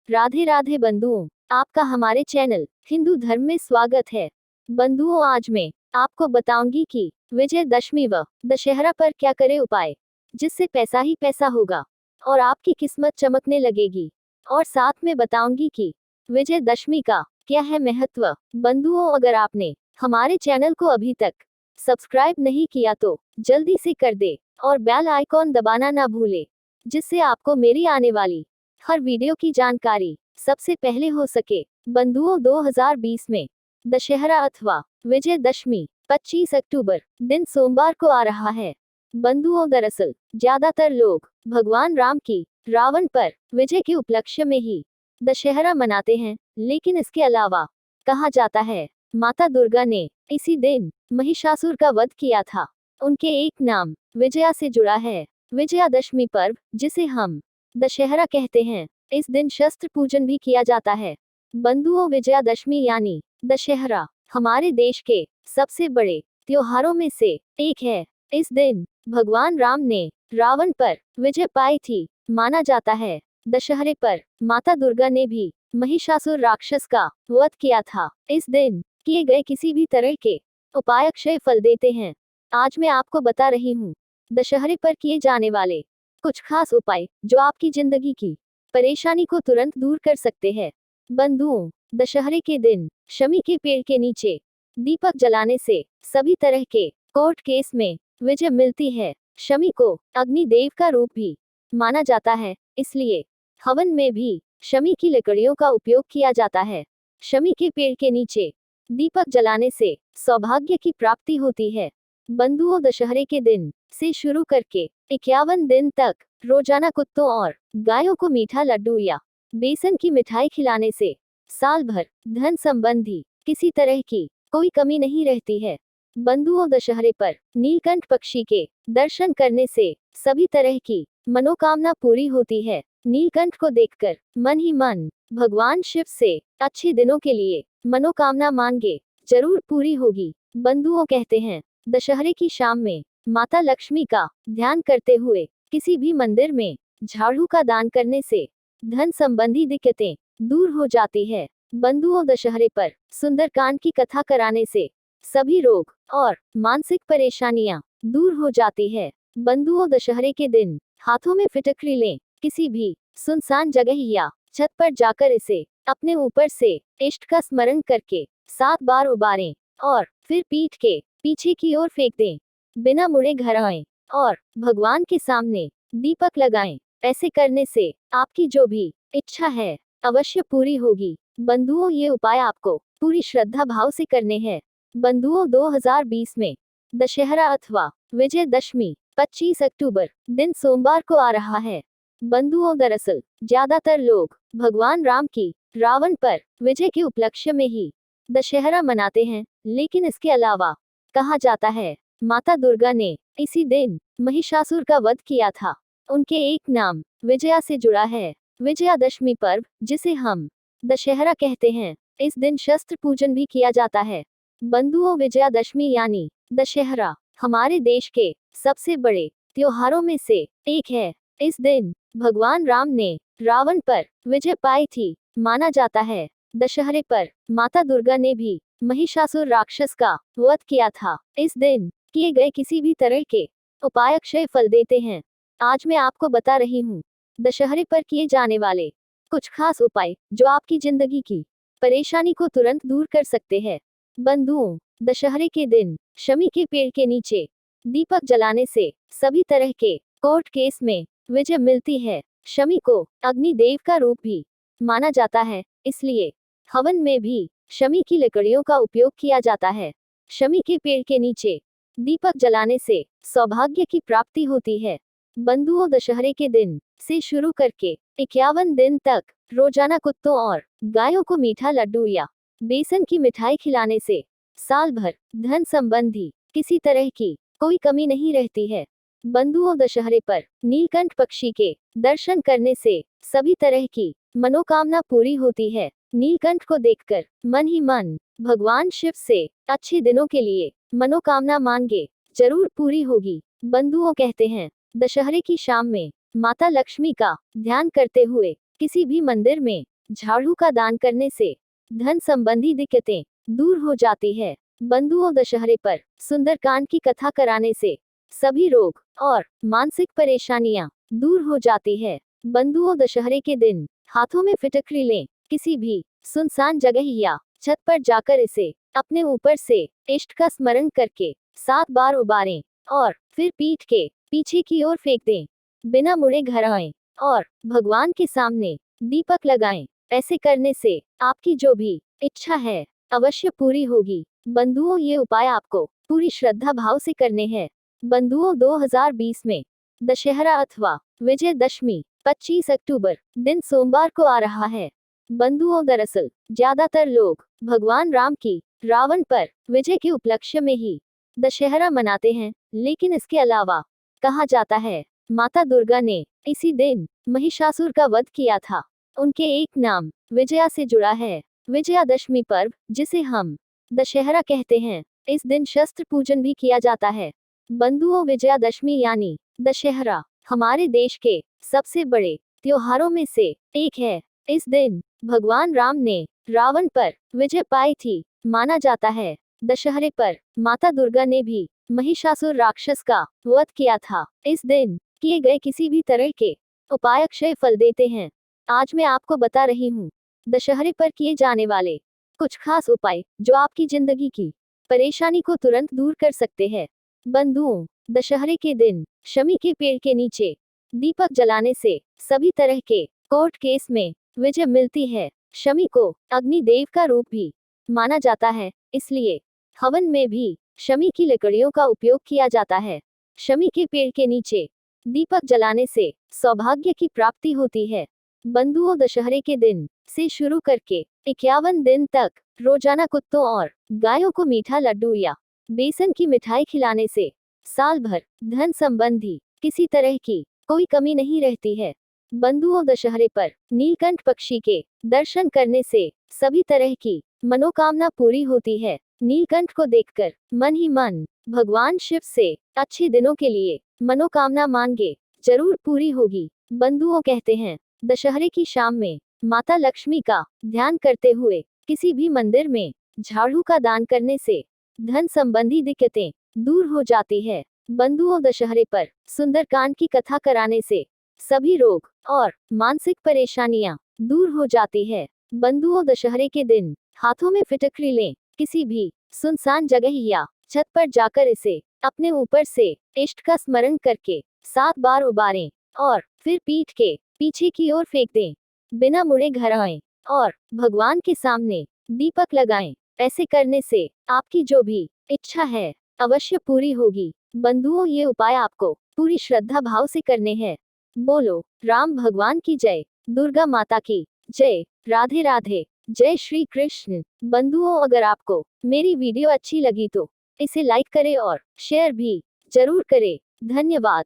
राधे राधे बंधुओं, आपका हमारे चैनल हिंदू धर्म में स्वागत है। बंधुओं, आज मैं आपको बताऊंगी कि विजयदशमी व दशहरा पर क्या करे उपाय, जिससे पैसा ही पैसा होगा और आपकी किस्मत चमकने लगेगी। और साथ में बताऊंगी कि विजयदशमी का क्या है महत्व। बंधुओं, अगर आपने हमारे चैनल को अभी तक सब्सक्राइब नहीं किया तो जल्दी से कर दे और बेल आइकॉन दबाना ना भूले, जिससे आपको मेरी आने वाली हर वीडियो की जानकारी सबसे पहले हो सके। बंधुओं, 2020 में दशहरा अथवा विजयदशमी 25 अक्टूबर दिन सोमवार को आ रहा है। बंधुओं, दरअसल ज्यादातर लोग भगवान राम की रावण पर विजय के उपलक्ष्य में ही दशहरा मनाते हैं, लेकिन इसके अलावा कहा जाता है माता दुर्गा ने इसी दिन महिषासुर का वध किया था। उनके एक नाम विजया से जुड़ा है। विजयादशमी पर्व, जिसे हम दशहरा कहते हैं, इस दिन शस्त्र पूजन भी किया जाता है। बंधुओं, विजयादशमी यानी दशहरा हमारे देश के सबसे बड़े त्योहारों में से एक है। इस दिन भगवान राम ने रावण पर विजय पाई थी। माना जाता है दशहरे पर माता दुर्गा ने भी महिषासुर राक्षस का वध किया था। इस दिन किए गए किसी भी तरह के उपाय अक्षय फल देते हैं। आज मैं आपको बता रही हूँ दशहरे पर किए जाने वाले कुछ खास उपाय, जो आपकी जिंदगी की परेशानी को तुरंत दूर कर सकते हैं। बंधुओं, दशहरे के दिन शमी के पेड़ के नीचे दीपक जलाने से सभी तरह के कोर्ट केस में विजय मिलती है। शमी को अग्नि देव का रूप भी माना जाता है, इसलिए हवन में भी शमी की लकड़ियों का उपयोग किया जाता है। शमी के पेड़ के नीचे दीपक जलाने से सौभाग्य की प्राप्ति होती है। बंधुओं, दशहरे के दिन से शुरू करके 51 दिन तक रोजाना कुत्तों और गायों को मीठा लड्डू या बेसन की मिठाई खिलाने से साल भर धन संबंधी किसी तरह की कोई कमी नहीं रहती है। बंधुओं, दशहरे पर नीलकंठ पक्षी के दर्शन करने से सभी तरह की मनोकामना पूरी होती है। नीलकंठ को देखकर मन ही मन भगवान शिव से अच्छे दिनों के लिए मनोकामना मांगे, जरूर पूरी होगी। बंधुओं, कहते हैं दशहरे की शाम में माता लक्ष्मी का ध्यान करते हुए किसी भी मंदिर में झाड़ू का दान करने से धन संबंधी दिक्कतें दूर हो जाती है। बंधुओं, दशहरे पर सुंदरकांड की कथा कराने से सभी रोग और मानसिक परेशानियां दूर हो जाती है। बंधुओं, दशहरे के दिन हाथों में फिटकरी लें, किसी भी सुनसान जगह या छत पर जाकर इसे अपने ऊपर से इष्ट का स्मरण करके 7 बार उबारें और फिर पीठ के पीछे की ओर फेंक दें। बिना मुड़े घर आएं और भगवान के सामने दीपक लगाएं। ऐसे करने से आपकी जो भी इच्छा है अवश्य पूरी होगी। बंधुओं, ये उपाय आपको पूरी श्रद्धा भाव से करने हैं। बंधुओं, 2020 में दशहरा अथवा विजयदशमी 25 अक्टूबर दिन सोमवार को आ रहा है। बंधुओं, दरअसल ज्यादातर लोग भगवान राम की रावण पर विजय के उपलक्ष्य में ही दशहरा मनाते हैं, लेकिन इसके अलावा कहा जाता है माता दुर्गा ने इसी दिन महिषासुर का वध किया था। उनके एक नाम विजया से जुड़ा है। विजयादशमी पर्व, जिसे हम दशहरा कहते हैं, इस दिन शस्त्र पूजन भी किया जाता है। बंधुओं, विजयादशमी यानी दशहरा हमारे देश के सबसे बड़े त्योहारों में से एक है। इस दिन भगवान राम ने रावण पर विजय पाई थी। माना जाता है दशहरे पर माता दुर्गा ने भी महिषासुर राक्षस का वध किया था। इस दिन किए गए किसी भी तरह के उपाय अक्षय फल देते हैं। आज मैं आपको बता रही हूँ दशहरे पर किए जाने वाले कुछ खास उपाय, जो आपकी जिंदगी की परेशानी को तुरंत दूर कर सकते हैं। बंधुओं, दशहरे के दिन शमी के पेड़ के नीचे दीपक जलाने से सभी तरह के कोर्ट केस में विजय मिलती है। शमी को अग्नि देव का रूप भी माना जाता है, इसलिए हवन में भी शमी की लकड़ियों का उपयोग किया जाता है। शमी के पेड़ के नीचे दीपक जलाने से सौभाग्य की प्राप्ति होती है। बंधुओं, दशहरे के दिन से शुरू करके 51 दिन तक रोजाना कुत्तों और गायों को मीठा लड्डू या बेसन की मिठाई खिलाने से साल भर धन संबंधी किसी तरह की कोई कमी नहीं रहती है। बंधुओं, दशहरे पर नीलकंठ पक्षी के दर्शन करने से सभी तरह की मनोकामना पूरी होती है। नीलकंठ को देखकर मन ही मन भगवान शिव से अच्छे दिनों के लिए मनोकामना मांगे, जरूर पूरी होगी। बंधुओं, कहते हैं दशहरे की शाम में माता लक्ष्मी का ध्यान करते हुए किसी भी मंदिर में झाड़ू का दान करने से धन संबंधी दिक्कतें दूर हो जाती है। बंधुओं, दशहरे पर सुंदरकांड की कथा कराने से सभी रोग और मानसिक परेशानियां दूर हो जाती है। बंधुओं, दशहरे के दिन हाथों में फिटकरी लें, किसी भी सुनसान जगह या छत पर जाकर इसे अपने ऊपर से इष्ट का स्मरण करके 7 बार उबारें और फिर पीठ के पीछे की ओर फेंक दें। बिना मुड़े घर आएं और भगवान के सामने दीपक लगाएं। ऐसे करने से आपकी जो भी इच्छा है अवश्य पूरी होगी। बंधुओं, ये उपाय आपको पूरी श्रद्धा भाव से करने हैं। बंधुओं, 2020 में दशहरा अथवा विजयदशमी 25 अक्टूबर दिन सोमवार को आ रहा है। बंधुओं, दरअसल ज्यादातर लोग भगवान राम की रावण पर विजय के उपलक्ष्य में ही दशहरा मनाते हैं, लेकिन इसके अलावा कहा जाता है माता दुर्गा ने इसी दिन महिषासुर का वध किया था। उनके एक नाम विजया से जुड़ा है। विजयादशमी पर्व, जिसे हम दशहरा कहते हैं, इस दिन शस्त्र पूजन भी किया जाता है। बंधुओं, विजयादशमी यानी दशहरा हमारे देश के सबसे बड़े त्योहारों में से एक है। इस दिन भगवान राम ने रावण पर विजय पाई थी। माना जाता है दशहरे पर माता दुर्गा ने भी महिषासुर राक्षस का वध किया था। इस दिन किए गए किसी भी तरह के उपाय अक्षय फल देते हैं। आज मैं आपको बता रही हूँ दशहरे पर किए जाने वाले कुछ खास उपाय जो आपकी जिंदगी की परेशानी को तुरंत दूर कर सकते हैं। बंधुओं, दशहरे के दिन शमी के पेड़ के नीचे दीपक जलाने से सभी तरह के कोर्ट केस में विजय मिलती है। शमी को अग्नि देव का रूप भी माना जाता है, इसलिए हवन में भी शमी की लकड़ियों का उपयोग किया जाता है। शमी के पेड़ के नीचे दीपक जलाने से सौभाग्य की प्राप्ति होती है। बंधुओं, दशहरे के दिन से शुरू करके 51 दिन तक रोजाना कुत्तों और गायों को मीठा लड्डू या बेसन की मिठाई खिलाने से साल भर धन संबंधी किसी तरह की कोई कमी नहीं रहती है। बंधुओं, दशहरे पर नीलकंठ पक्षी के दर्शन करने से सभी तरह की मनोकामना पूरी होती है। नीलकंठ को देखकर मन ही मन भगवान शिव से अच्छे दिनों के लिए मनोकामना मांगे, जरूर पूरी होगी। बंधुओं, कहते हैं दशहरे की शाम में माता लक्ष्मी का ध्यान करते हुए किसी भी मंदिर में झाड़ू का दान करने से धन संबंधी दिक्कतें दूर हो जाती है। बंधुओं, दशहरे पर सुंदरकांड की कथा कराने से सभी रोग और मानसिक परेशानियां दूर हो जाती है। बंधुओं, दशहरे के दिन हाथों में फिटकरी लें, किसी भी सुनसान जगह या छत पर जाकर इसे अपने ऊपर से इष्ट का स्मरण करके 7 बार उबारें और फिर पीठ के पीछे की ओर फेंक दें। बिना मुड़े घर आएं और भगवान के सामने दीपक लगाएं। ऐसे करने से आपकी जो भी इच्छा है अवश्य पूरी होगी। बंधुओं, ये उपाय आपको पूरी श्रद्धा भाव से करने हैं। बोलो राम भगवान की जय, दुर्गा माता की जय, राधे राधे, जय श्री कृष्ण। बंधुओं, अगर आपको मेरी वीडियो अच्छी लगी तो इसे लाइक करें और शेयर भी जरूर करें। धन्यवाद।